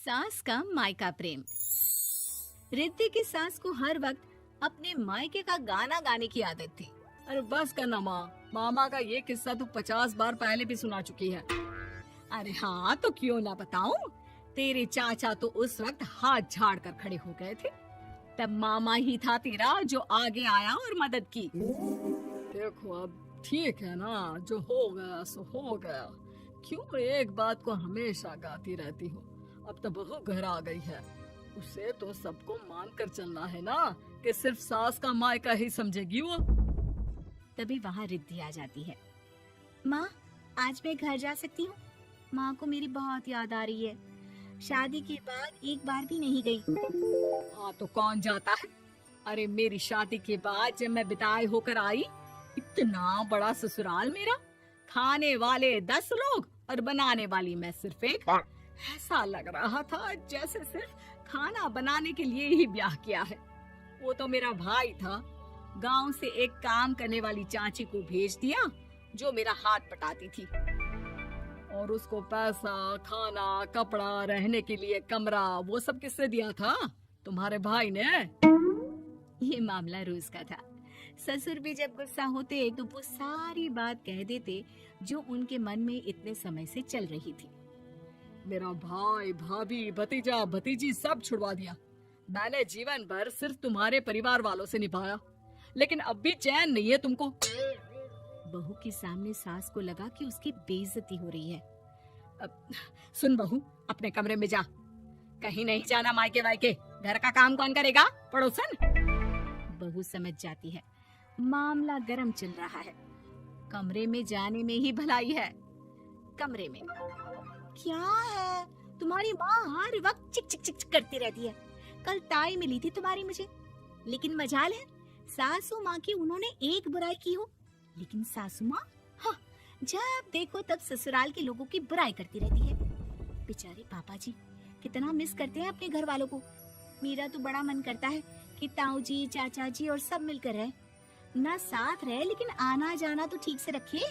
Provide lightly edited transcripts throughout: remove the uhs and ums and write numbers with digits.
सास का मायका प्रेम। रिद्धि की सास को हर वक्त अपने मायके का गाना गाने की आदत थी। अरे बस करना माँ, मामा का ये किस्सा तो 50 बार पहले भी सुना चुकी है। अरे हाँ, तो क्यों ना बताऊं। तेरे चाचा तो उस वक्त हाथ झाड़ कर खड़े हो गए थे। तब मामा ही था तेरा जो आगे आया और मदद की। देखो अब ठीक है ना, जो हो गया सो हो गया। क्यों एक बात को हमेशा गाती रहती हो। अब तो बहू घर आ गई है, उसे तो सबको मान कर चलना है ना, कि सिर्फ सास का मायका ही समझेगी वो। तभी वहाँ रिद्धि आ जाती है। माँ, आज मैं घर जा सकती हूँ? माँ को मेरी बहुत याद आ रही है। शादी के बाद एक बार भी नहीं गई। हाँ तो कौन जाता है। अरे मेरी शादी के बाद जब मैं विदाई होकर आई, इतना बड़ा ससुराल मेरा, खाने वाले 10 लोग और बनाने वाली मैं सिर्फ एक। ऐसा लग रहा था जैसे सिर्फ खाना बनाने के लिए ही ब्याह किया है। वो तो मेरा भाई था, गांव से एक काम करने वाली चाची को भेज दिया जो मेरा हाथ पटाती थी, और उसको पैसा, खाना, कपड़ा, रहने के लिए कमरा, वो सब किसने दिया था? तुम्हारे भाई ने। ये मामला रोज का था। ससुर भी जब गुस्सा होते तो वो सारी बात कह देते जो उनके मन में इतने समय से चल रही थी। मेरा भाई, भाभी, भतीजा, भतीजी सब छुड़वा दिया। मैंने जीवन भर सिर्फ तुम्हारे परिवार वालों से निभाया, लेकिन अब भी चैन नहीं है तुमको। बहू के सामने सास को लगा कि उसकी बेइज्जती हो रही है। अब सुन बहू, अपने कमरे में जा, कहीं नहीं जाना मायके वायके। घर का काम कौन करेगा? पड़ोसन। बहू समझ जाती है मामला गर्म चल रहा है। कमरे में जाने में ही भलाई है। कमरे में क्या है? तुम्हारी माँ हर वक्त चिक चिक चिक चिक करती रहती है। कल ताई मिली थी तुम्हारी मुझे, लेकिन मजाल है सासू माँ की उन्होंने एक बुराई की हो, लेकिन सासू माँ हाँ, जब देखो तब ससुराल के लोगों की बुराई करती रहती है। बेचारे पापा जी कितना मिस करते हैं अपने घर वालों को। मेरा तो बड़ा मन करता है कि ताऊ जी, चाचा जी और सब मिलकर रहे, ना साथ रहे लेकिन आना जाना तो ठीक से रखिए।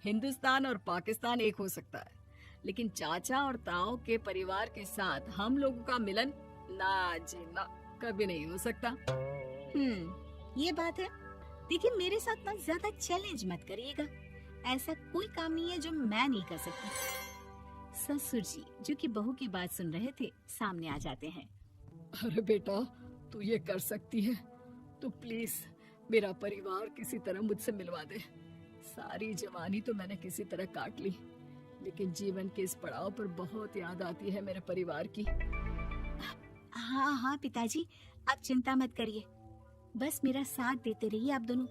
हिंदुस्तान और पाकिस्तान एक हो सकता है, लेकिन चाचा और ताऊ के परिवार के साथ हम लोगों का मिलन ना जी ना, कभी नहीं हो सकता। ये बात है। देखिए मेरे साथ ना ज्यादा चैलेंज मत करिएगा। ऐसा कोई काम नहीं है जो मैं नहीं कर सकती। ससुर जी जो कि बहू की बात सुन रहे थे सामने आ जाते हैं। अरे बेटा, तू ये कर सकती है तो प्लीज मेरा परिवार किसी तरह मुझसे मिलवा दे। सारी जवानी तो मैंने किसी तरह काट ली, लेकिन जीवन के इस पड़ाव पर बहुत याद आती है मेरे परिवार की। हाँ हाँ पिताजी, आप चिंता मत करिए, बस मेरा साथ देते रहिए आप दोनों।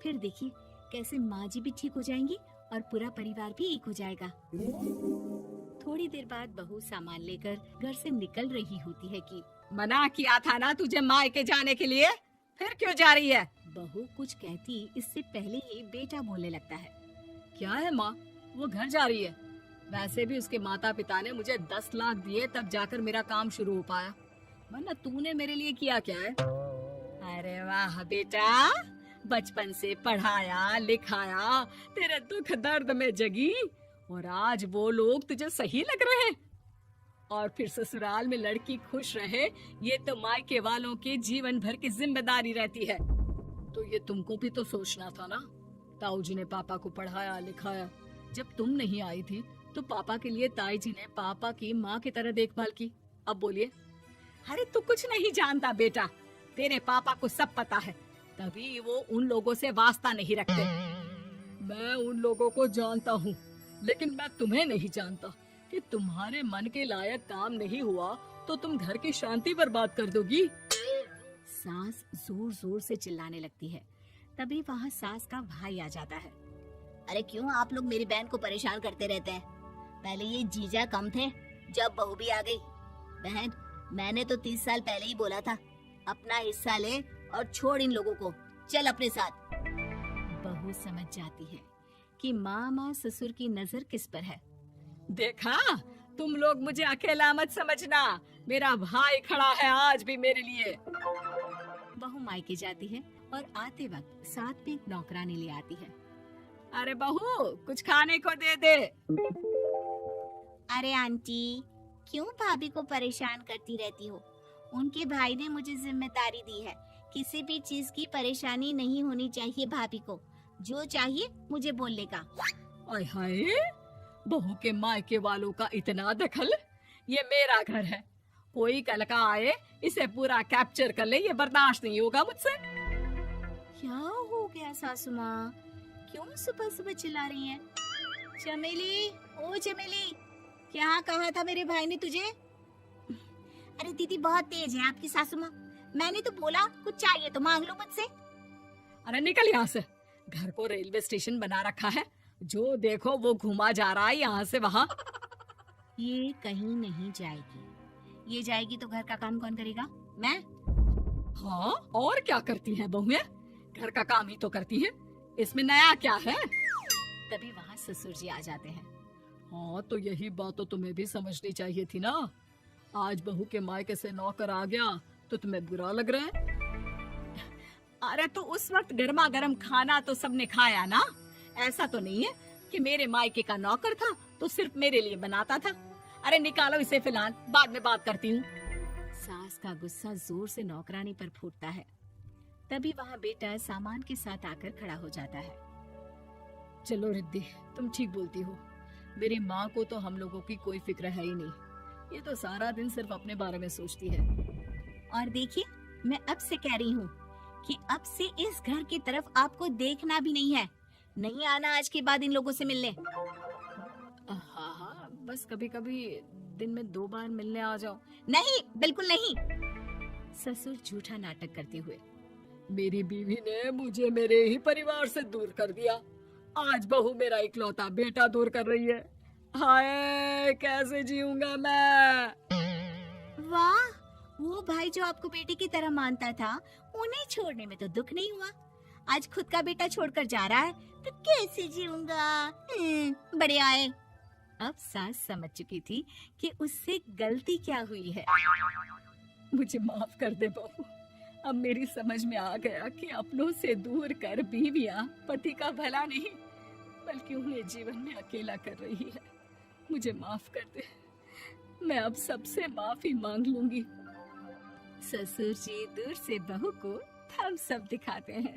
फिर देखिए कैसे माँ जी भी ठीक हो जाएंगी और पूरा परिवार भी एक हो जाएगा। थोड़ी देर बाद बहू सामान लेकर घर से निकल रही होती है कि मना किया था ना तुझे मायके जाने के लिए, फिर क्यों जा रही है? बहू कुछ कहती इससे पहले ही बेटा बोलने लगता है। क्या है माँ, वो घर जा रही है। वैसे भी उसके माता पिता ने मुझे 10 लाख दिए तब जाकर मेरा काम शुरू हो पाया, वरना तूने मेरे लिए किया क्या है? अरे वाह बेटा, बचपन से पढ़ाया लिखाया, तेरे दुख दर्द में जगी, और आज वो लोग तुझे सही लग रहे हैं। और फिर ससुराल में लड़की खुश रहे, ये तो मायके वालों की जीवन भर की जिम्मेदारी रहती है। तो ये तुमको भी तो सोचना था ना। ताऊ जी ने पापा को पढ़ाया लिखाया, जब तुम नहीं आई थी तो पापा के लिए ताई जी ने पापा की माँ की तरह देखभाल की। अब बोलिए। अरे तू कुछ नहीं जानता बेटा, तेरे पापा को सब पता है, तभी वो उन लोगों से वास्ता नहीं रखते। मैं उन लोगों को जानता हूँ, लेकिन मैं तुम्हें नहीं जानता कि तुम्हारे मन के लायक काम नहीं हुआ तो तुम घर की शांति बर्बाद कर दोगी। सास जोर जोर से चिल्लाने लगती है। तभी वहाँ सास का भाई आ जाता है। अरे क्यों आप लोग मेरी बहन को परेशान करते रहते हैं? पहले ये जीजा कम थे, जब बहू भी आ गई। बहन, मैंने तो 30 साल पहले ही बोला था, अपना हिस्सा ले और छोड़ इन लोगों को, चल अपने साथ। बहू समझ जाती है कि मामा ससुर की नजर किस पर है। देखा, तुम लोग मुझे अकेला मत समझना, मेरा भाई खड़ा है आज भी मेरे लिए। बहू मायके जाती है और आते वक्त साथ में एक नौकरानी ले आती है। अरे बहू, कुछ खाने को दे दे। अरे आंटी, क्यों भाभी को परेशान करती रहती हो? उनके भाई ने मुझे जिम्मेदारी दी है। किसी भी चीज की परेशानी नहीं होनी चाहिए भाभी को। जो चाहिए मुझे बोलने का। आय हाय, बहू के मायके वालों का इतना दखल। ये मेरा घर है, कोई कल का आए इसे पूरा कैप्चर कर ले, ये बर्दाश्त नहीं होगा मुझसे। क्या हो गया सासू माँ? क्यों सुबह सुबह चिल्ला रही हैं? चमेली, ओ चमेली, क्या कहा था मेरे भाई ने तुझे? अरे दीदी बहुत तेज है आपकी सासू माँ। मैंने तो बोला कुछ चाहिए तो मांग लो मुझसे। अरे निकल यहाँ से, घर को रेलवे स्टेशन बना रखा है, जो देखो वो घुमा जा रहा है यहाँ से वहाँ। ये कहीं नहीं जाएगी। ये जाएगी तो घर का काम कौन करेगा? मैं। हाँ, और क्या करती हैं बहुएं? घर का काम ही तो करती हैं, इसमें नया क्या है? तभी वहाँ ससुर जी आ जाते हैं। हाँ, तो यही बात तो तुम्हें भी समझनी चाहिए थी ना। आज बहू के मायके से नौकर आ गया तो तुम्हें बुरा लग रहा है? अरे तो उस वक्त गर्मा गर्म खाना तो सबने खाया ना। ऐसा तो नहीं है कि मेरे मायके का नौकर था तो सिर्फ मेरे लिए बनाता था। अरे निकालो इसे, फिलहाल बाद में बात करती हूँ। सास का गुस्सा जोर से नौकरानी पर फूटता है। तभी वहाँ बेटा सामान के साथ आकर खड़ा हो जाता है। चलो रिद्धि, तुम ठीक बोलती हो। मेरी माँ को तो हम लोगों की कोई फिक्र है ही नहीं, ये तो सारा दिन सिर्फ अपने बारे में सोचती है। और देखिए, मैं अब से कह रही हूँ कि अब से इस घर की तरफ आपको देखना भी नहीं है। नहीं आना आज के बाद इन लोगों से मिलने। हाँ, बस कभी कभी दिन में 2 बार मिलने आ जाओ। नहीं, बिल्कुल नहीं। ससुर झूठा नाटक करते हुए। मेरी बीवी ने मुझे मेरे ही परिवार से दूर कर दिया, आज बहू मेरा इकलौता बेटा दूर कर रही है। हाय, कैसे जीऊंगा मैं? वाह, वो भाई जो आपको बेटे की तरह मानता था, उन्हें छोड़ने में तो दुख नहीं हुआ। आज खुद का बेटा छोड़कर जा रहा है तो कैसे जीऊंगा? बड़े आए। अब सास समझ चुकी थी कि उससे गलती क्या हुई है। मुझे माफ कर दे बहू। अब मेरी समझ में आ गया कि अपनों से दूर कर बीवियां पति का भला नहीं बल्कि उन्हें जीवन में अकेला कर रही है। मुझे माफ कर दे, मैं अब सबसे माफी मांग लूंगी। ससुर जी दूर से बहू को थम्स अप दिखाते हैं।